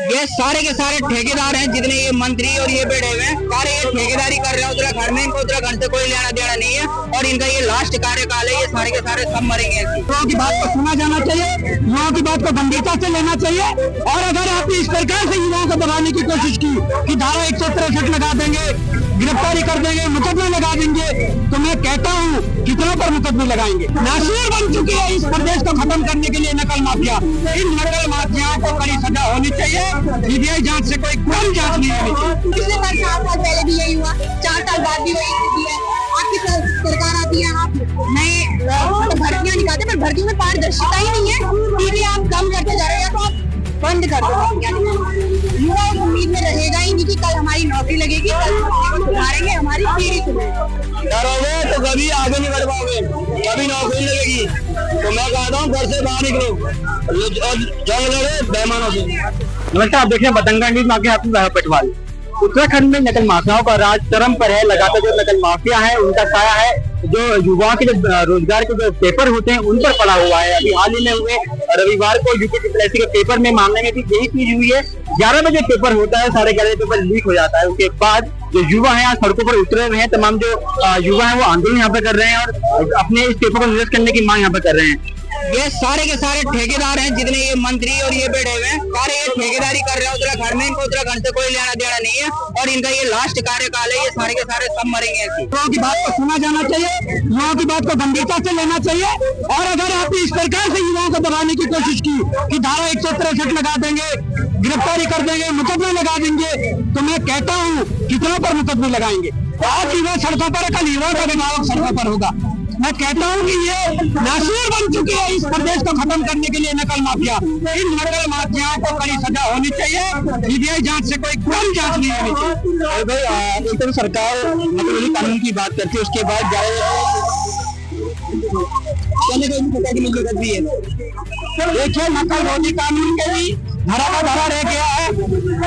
ये सारे के सारे ठेकेदार हैं, जितने ये मंत्री और ये बैठे हुए हैं, सारे ये ठेकेदारी कर रहे हैं उत्तराखंड में। इनको उत्तराखंड से कोई लेना देना नहीं है और इनका ये लास्ट कार्यकाल है। ये सारे के सारे सब मरेंगे। युवाओं की बात को सुना जाना चाहिए, युवाओं की बात को गंभीरता से लेना चाहिए। और अगर आपने इस प्रकार से युवाओं को दबाने की कोशिश की कि धारा 163 लगा देंगे, गिरफ्तारी कर देंगे, मुकदमे लगा देंगे, तो मैं कहता हूँ कितनों पर मुकदमे लगाएंगे। नासूर बन चुकी है इस प्रदेश को खत्म करने के लिए नकल माफिया। इन नकल माफियाओं को कड़ी सजा होनी चाहिए। सीबीआई जांच से कोई कम जांच नहीं होनी चाहिए। पिछले बार 4 साल पहले भी यही हुआ, 4 साल बाद भी वही स्थिति है। आपकी सरकार आती है, आप नए भर्तियां निकालते, पर भर्तियों में पारदर्शिता ही नहीं है। सीधे आप कम करते जा रहे हैं, तो आप बंद कर दो। युवा उस उम्मीद में रहेगा ही नहीं कि कल हमारी नौकरी लगेगी, कल हम सुधारेंगे, हमारी पीढ़ी सुधरेगी। डरोगे तो कभी आगे नहीं बढ़ पाओगे, कभी नौकरी लगेगी। तो मैं कहता हूँ घर से बाहर निकलो, जंग लड़े बेईमानों से। नमस्कार, आप देख रहे हैं बतंगा न्यूज़। आपके हाथ में पटवाल। उत्तराखंड में नकल माफियाओं का राज चरम पर है। लगातार जो नकल माफिया है उनका साया है जो युवाओं के जो रोजगार के जो पेपर होते हैं उन पर पड़ा हुआ है। अभी हाल ही में हुए रविवार को यूपी ट्रिपल के पेपर में मामले में भी यही चीज हुई है। 11 बजे पेपर होता है, 11:30 पेपर लीक हो जाता है। उसके बाद जो युवा है सड़कों पर उतरे हुए हैं। तमाम जो युवा है वो आंदोलन यहाँ पे कर रहे हैं और अपने इस पेपर को निरस्त करने की मांग यहाँ पे कर रहे हैं। ये सारे के सारे ठेकेदार हैं, जितने ये मंत्री और ये बैठे हुए हैं, सारे ये ठेकेदारी कर रहे हैं उत्तराखंड में। इनको उत्तराखंड से कोई लेना देना नहीं है और इनका ये लास्ट कार्यकाल है। ये सारे के सारे सब मरेंगे। युवाओं की बात को सुना जाना चाहिए, युवाओं की बात को गंभीरता से लेना चाहिए। और अगर आपने इस प्रकार से युवाओं को दबाने की कोशिश की कि धारा 163 लगा देंगे, गिरफ्तारी कर देंगे, मुकदमे लगा देंगे, तो मैं कहता हूँ कितनों पर मुकदमे लगाएंगे। आज युवा सड़कों पर, कल युवाओं का अभिभावक सड़कों पर होगा। मैं कहता हूँ कि ये नासूर बन चुकी है इस प्रदेश को खत्म करने के लिए नकल माफिया। इन नकल माफियाओं को कड़ी सजा होनी चाहिए। सीबीआई जांच से कोई कम जांच नहीं होनी चाहिए। भाई एक तरफ सरकार नकल कानून की बात करती है, उसके बाद देखिए नकल रोधी कानून के भी धरा का धरा रह गया है।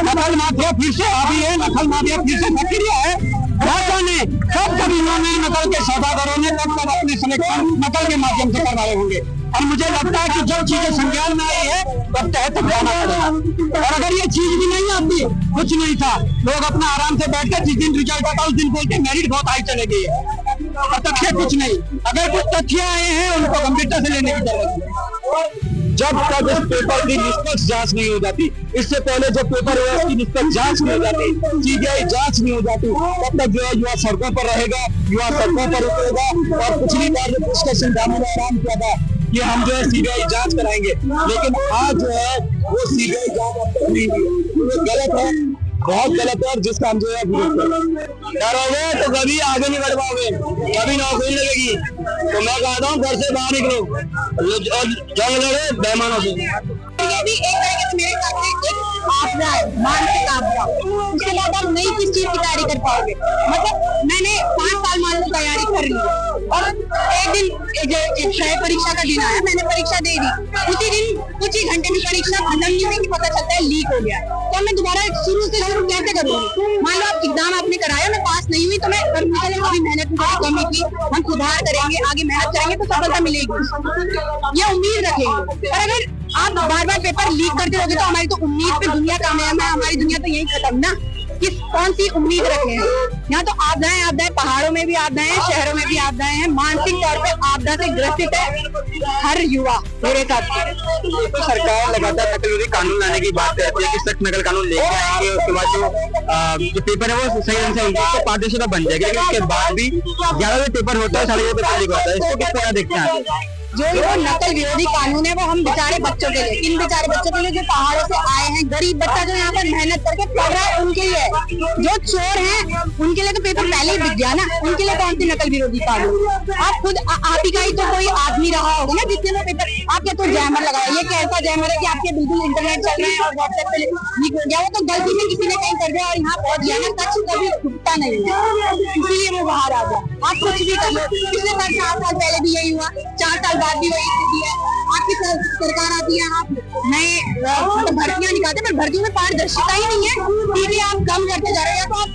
नकल माफिया फिर से हावी है, नकल माफिया फिर से सक्रिय है। ने कब कभी इन्होंने नकल के सौदागरों ने कब कब अपने सिलेक्शन नकल के माध्यम से करवाए होंगे। और मुझे लगता है कि जो चीजें संज्ञान में आई है तब तहत जाना पड़ेगा। और अगर ये चीज भी नहीं आती, कुछ नहीं था, लोग अपना आराम से बैठ के जिस दिन रिजल्ट आता उस दिन बोलते मेरिट बहुत हाई चले गई है, और तथ्य कुछ नहीं। अगर कुछ तथ्य आए हैं उनको गंभीरता से लेने की जरूरत है। जब तक इस पेपर की निष्पक्ष जांच नहीं हो जाती, इससे पहले जब पेपर है उसकी निष्पक्ष जांच नहीं हो जाती, सीबीआई जांच नहीं हो जाती, तब तक जो है युवा सड़कों पर रहेगा, युवा सड़कों पर उतरेगा। और पिछली बार जो डिस्कशन ने ऐलान किया था कि हम जो है सीबीआई जांच कराएंगे, लेकिन आज जो है वो सीबीआई जांच अब तक नहीं हुई। वो गलत है, बहुत गलत है, और जिसका हम जो है विरोध करेंगे। डरोगे तो कभी आगे नहीं बढ़ पाओगे, कभी नौकरी लगेगी। तो मैं कहता हूँ घर से बाहर निकलो, जंग लड़े बेईमानों से। ये भी एक तरीके से मेरे साथ एक आपदा है, मानसिक आपदा। उसके बाद आप नई किस चीज की तैयारी कर पाओगे। मतलब मैंने 5 साल मान लो तैयारी कर ली और एक दिन परीक्षा का दिन आया, मैंने परीक्षा दे दी। उसी दिन कुछ ही घंटे में परीक्षा खत्म नहीं हुई कि पता चलता है लीक हो गया। तो मैं दोबारा शुरू से शुरू कैसे करूँगी। मान लो आप एग्जाम आपने कराया, मैं पास नहीं हुई, तो मैं कभी मेहनत कमी की, हम सुधार करेंगे, आगे मेहनत करेंगे तो सफलता मिलेगी, ये उम्मीद रखेंगे। और अगर आप बार बार पेपर लीक करते रहोगे तो हमारी तो उम्मीद पे दुनिया कामयाब है, हमारी दुनिया तो यही खत्म ना। किस कौन सी उम्मीद रखे हैं। यहाँ तो आपदाएं, पहाड़ों में भी आपदाएं हैं, शहरों में भी आपदाएं हैं। मानसिक तौर पे आपदा से ग्रसित है हर युवा मेरे साथ। तो सरकार लगातार नकल विरोधी कानून लाने की बात करती है कि सख्त नकल कानून लेके आएंगे, उसके बाद जो पेपर है वो सही ढंग से उनकी पारदर्शिता बन जाएगी। लेकिन उसके बाद भी 11 बजे पेपर होता है, 11:30 पेपर लीक होता है। इसको किस तरह देखते हैं? जो नकल विरोधी कानून है वो हम बेचारे बच्चों के लिए, इन बेचारे बच्चों के लिए जो पहाड़ों से आए हैं, गरीब बच्चा जो यहाँ पर मेहनत करके पढ़ रहा है उनके लिए। जो चोर हैं उनके लिए तो पेपर पहले ही बिक गया ना, उनके लिए कौन सी नकल विरोधी कानून। आप खुद आप ही का ही तो कोई आदमी रहा होगा ना जिसने वो पेपर, आप क्या तो जैमर लगाया, ये कैसा जैमर है कि आपके बिल्कुल इंटरनेट चल रहे हैं और व्हाट्सएप पे लीक हो गया। वो तो गलती से किसी ने कहीं कर दिया और यहाँ पहुंच गया ना, सच कभी छुपता नहीं है, इसीलिए वो बाहर आ गया। आप कुछ भी कर लो, पिछले बार 4 साल पहले भी यही हुआ, 4 साल बाद भी वही स्थिति है। आपकी सरकार आती है, आप नए भर्तियां निकालते, पर भर्तियों में पारदर्शिता ही नहीं है। सीधे आप कम करते जा रहे हैं, तो आप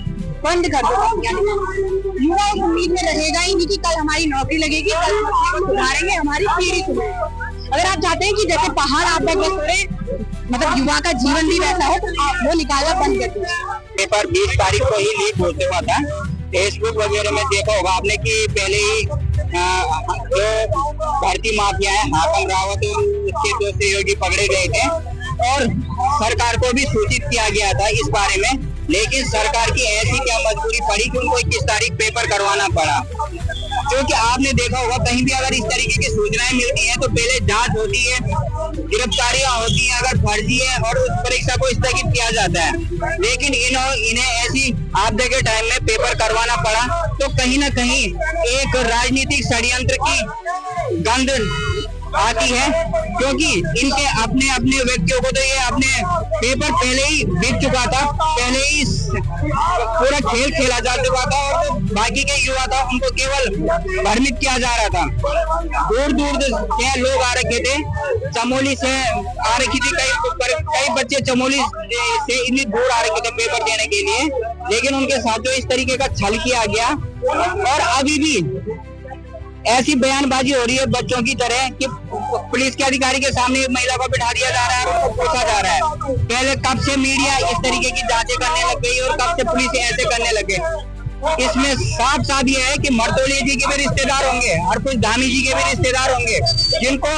बंद कर दो। युवा उस उम्मीद में रहेगा ही नहीं कि कल हमारी नौकरी लगेगी, कल हम सुधारेंगे, हमारी पीढ़ी सुधरेगी। अगर आप चाहते हैं कि जैसे पहाड़ आपदाग्रस्त हो रहे हैं, मतलब युवा का जीवन भी वैसा है, तो आप वो निकालना बंद कर दीजिए। पेपर 20 तारीख को ही लीक हो चुका था। फेसबुक वगैरह में देखा होगा आपने कि पहले ही जो भर्ती माफिया है हाकम रावत और उसके दो सहयोगी पकड़े गए थे और सरकार को भी सूचित किया गया था इस बारे में, लेकिन सरकार की ऐसी क्या मजबूरी पड़ी कि उनको 21 तारीख पेपर करवाना पड़ा। क्योंकि आपने देखा होगा कहीं भी अगर इस तरीके की सूचनाएं मिलती हैं तो पहले जांच होती है, गिरफ्तारियां होती हैं अगर फर्जी है और उस परीक्षा को स्थगित किया जाता है। लेकिन इन्हें ऐसी आपदा के टाइम में पेपर करवाना पड़ा, तो कहीं ना कहीं एक राजनीतिक षड्यंत्र की गंध आती है, क्योंकि इनके अपने अपने व्यक्तियों को तो ये अपने पेपर पहले ही बीत चुका था, पहले ही पूरा खेल खेला जा चुका था और बाकी के युवा था उनको केवल भ्रमित किया जा रहा था। दूर दूर से लोग आ रखे थे, चमोली से आ रखी थी, कई बच्चे चमोली से इतनी दूर आ रखे थे पेपर देने के लिए, लेकिन उनके साथ जो इस तरीके का छल किया गया और अभी भी ऐसी बयानबाजी हो रही है बच्चों की तरह कि पुलिस के अधिकारी के सामने एक महिला को बिठा दिया जा रहा है और उनको पूछा जा रहा है। पहले कब से मीडिया इस तरीके की जांचें करने लग गई और कब से पुलिस ऐसे करने लगे। इसमें साफ साफ ये है कि मर्तोली जी के भी रिश्तेदार होंगे और कुछ धामी जी के भी रिश्तेदार होंगे जिनको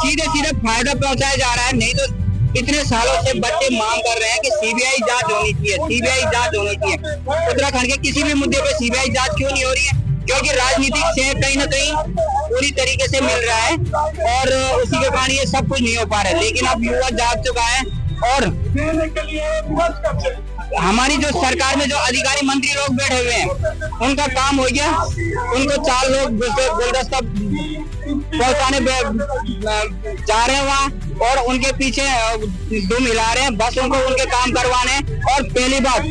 सीधे सीधे फायदा पहुंचाया जा रहा है। नहीं तो इतने सालों से बच्चे मांग कर रहे हैं कि सीबीआई जांच होनी चाहिए, सीबीआई जांच होनी चाहिए। उत्तराखंड के किसी भी मुद्दे पे सीबीआई जांच क्यों नहीं हो रही है? क्योंकि राजनीतिक से कहीं ना कहीं पूरी तरीके से मिल रहा है और उसी के कारण ये सब कुछ नहीं हो पा रहा है। लेकिन अब युवा जाग चुका है और हमारी जो सरकार में जो अधिकारी मंत्री लोग बैठे हुए हैं उनका काम हो गया, उनको 4 लोग गुलदस्ता पहुंचाने जा रहे हैं वहाँ और उनके पीछे दुम हिला रहे हैं, बस उनको उनके काम करवाने। और पहली बात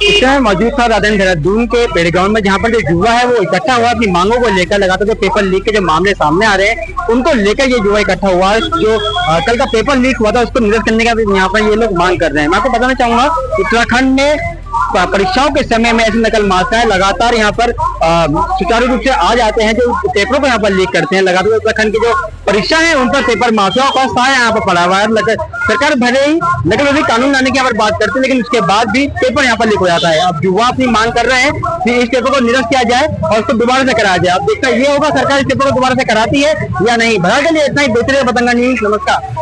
इस समय मौजूद था राजधानी देहरादून के पेड़गांव में, जहाँ पर जो युवा है वो इकट्ठा हुआ अपनी मांगों को लेकर। लगातार जो पेपर लीक के जो मामले सामने आ रहे हैं उनको लेकर ये युवा इकट्ठा हुआ है। जो कल का पेपर लीक हुआ था उसको निरस्त करने का भी यहाँ पर ये लोग मांग कर रहे हैं। मैं आपको बताना चाहूंगा उत्तराखंड में परीक्षाओं के समय में ऐसे नकल माफिया लगातार यहाँ पर सुचारू रूप से आ जाते हैं, जो पेपरों को यहाँ पर लीक करते हैं। लगातार उत्तराखंड की जो परीक्षा है उन पर पेपर माफियाओं का साया यहाँ पर पड़ा हुआ है। सरकार भले ही नकल कानून लाने की यहाँ पर बात करती है, लेकिन उसके बाद भी पेपर यहाँ पर लीक हो जाता है। अब युवा अपनी मांग कर रहे हैं कि इस पेपर को निरस्त किया जाए और उसको दोबारा से कराया जाए। अब देखना ये होगा सरकार इस पेपर को दोबारा से कराती है या नहीं। भला के लिए इतना ही, दूसरे बतंगा न्यूज। नमस्कार।